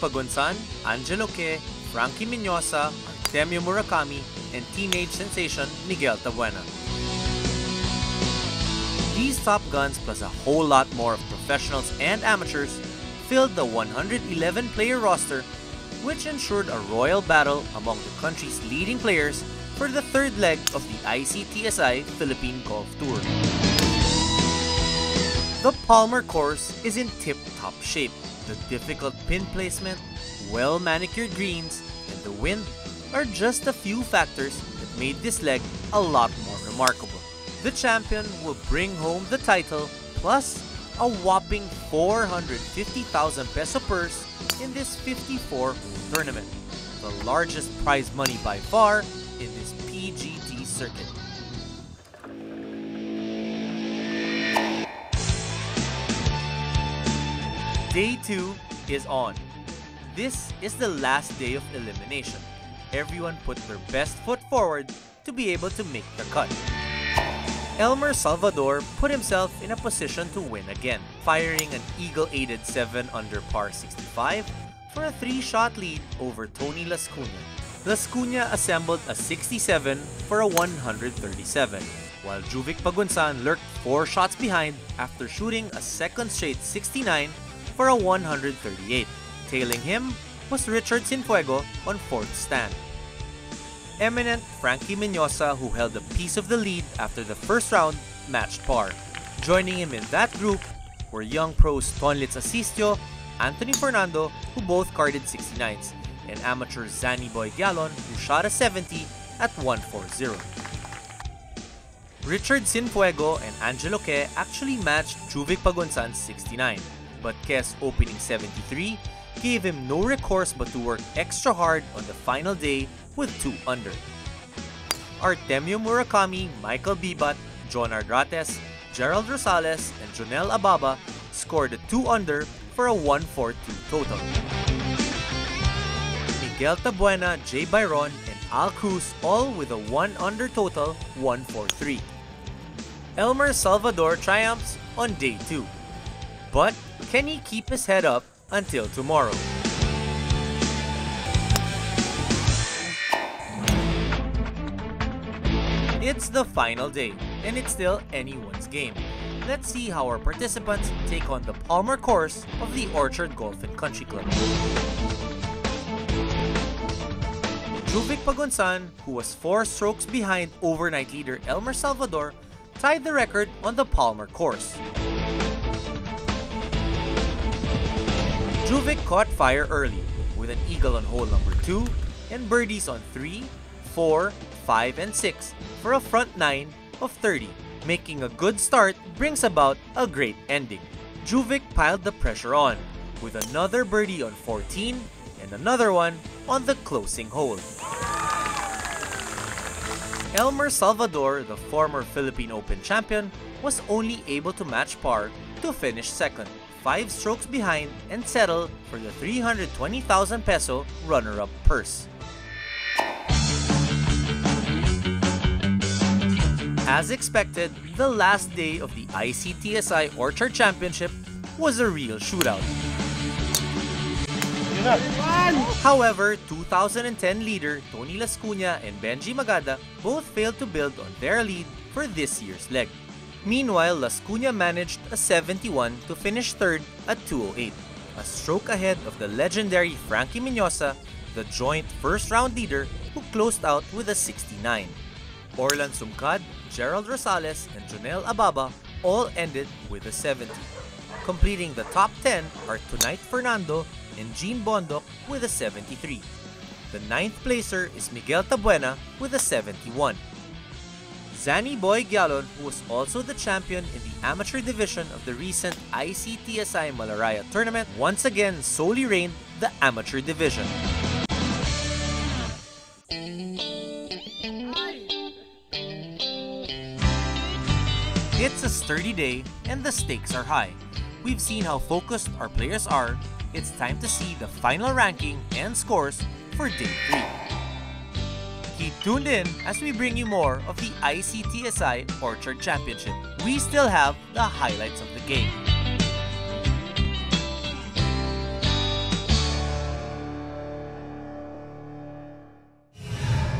Pagunsan, Angelo Ke, Frankie Miñosa, Artemio Murakami, and teenage sensation Miguel Tabuena. These top guns, plus a whole lot more of professionals and amateurs, filled the 111-player roster, which ensured a royal battle among the country's leading players for the third leg of the ICTSI Philippine Golf Tour. The Palmer course is in tip-top shape. The difficult pin placement, well-manicured greens, and the wind are just a few factors that made this leg a lot more remarkable. The champion will bring home the title plus a whopping 450,000 peso purse in this 54-hole tournament, the largest prize money by far in this PGT circuit. Day 2 is on. This is the last day of elimination. Everyone put their best foot forward to be able to make the cut. Elmer Salvador put himself in a position to win again, firing an eagle-aided 7 under par 65 for a 3-shot lead over Tony Lascuna. Lascuna assembled a 67 for a 137, while Juvic Pagunsan lurked 4 shots behind after shooting a second straight 69 for a 138. Tailing him was Richard Cienfuego on 4th stand. Eminent Frankie Miñosa, who held a piece of the lead after the first round, matched par. Joining him in that group were young pros Tonlitz Asistio, Anthony Fernando, who both carded 69s, and amateur Zanny Boy Gallon, who shot a 70 at 140. Richard Cienfuego and Angelo Ke actually matched Juvic Pagunsan's 69, but Ke's opening 73 gave him no recourse but to work extra hard on the final day with 2 under. Artemio Murakami, Michael Bibat, John Ardrates, Gerald Rosales, and Jonel Ababa scored a 2 under for a 142 total. Miguel Tabuena, Jay Byron, and Al Cruz all with a 1 under total 143. Elmer Salvador triumphs on day 2. But can he keep his head up until tomorrow? It's the final day, and it's still anyone's game. Let's see how our participants take on the Palmer course of the Orchard Golf and Country Club. Juvic Pagunsan, who was 4 strokes behind overnight leader Elmer Salvador, tied the record on the Palmer course. Juvic caught fire early with an eagle on hole number 2 and birdies on 3, 4, 5, and 6 for a front 9 of 30. Making a good start brings about a great ending. Juvic piled the pressure on with another birdie on 14 and another one on the closing hole. Elmer Salvador, the former Philippine Open champion, was only able to match par to finish second, 5 strokes behind, and settle for the 320,000 peso runner-up purse. As expected, the last day of the ICTSI Orchard Championship was a real shootout. However, 2010 leader Tony Lascuna and Benji Magada both failed to build on their lead for this year's leg. Meanwhile, Lascuna managed a 71 to finish third at 208, a stroke ahead of the legendary Frankie Miñosa, the joint first-round leader who closed out with a 69. Orlan Sumcad, Gerald Rosales, and Jonel Ababa all ended with a 70. Completing the top 10 are Tonight Fernando and Gene Bondoc with a 73. The 9th placer is Miguel Tabuena with a 71. Zanny Boy Gallon, who was also the champion in the amateur division of the recent ICTSI Malaraya tournament, once again solely reigned the amateur division. It's a sturdy day and the stakes are high. We've seen how focused our players are. It's time to see the final ranking and scores for Day 3. Keep tuned in as we bring you more of the ICTSI Orchard Championship. We still have the highlights of the game.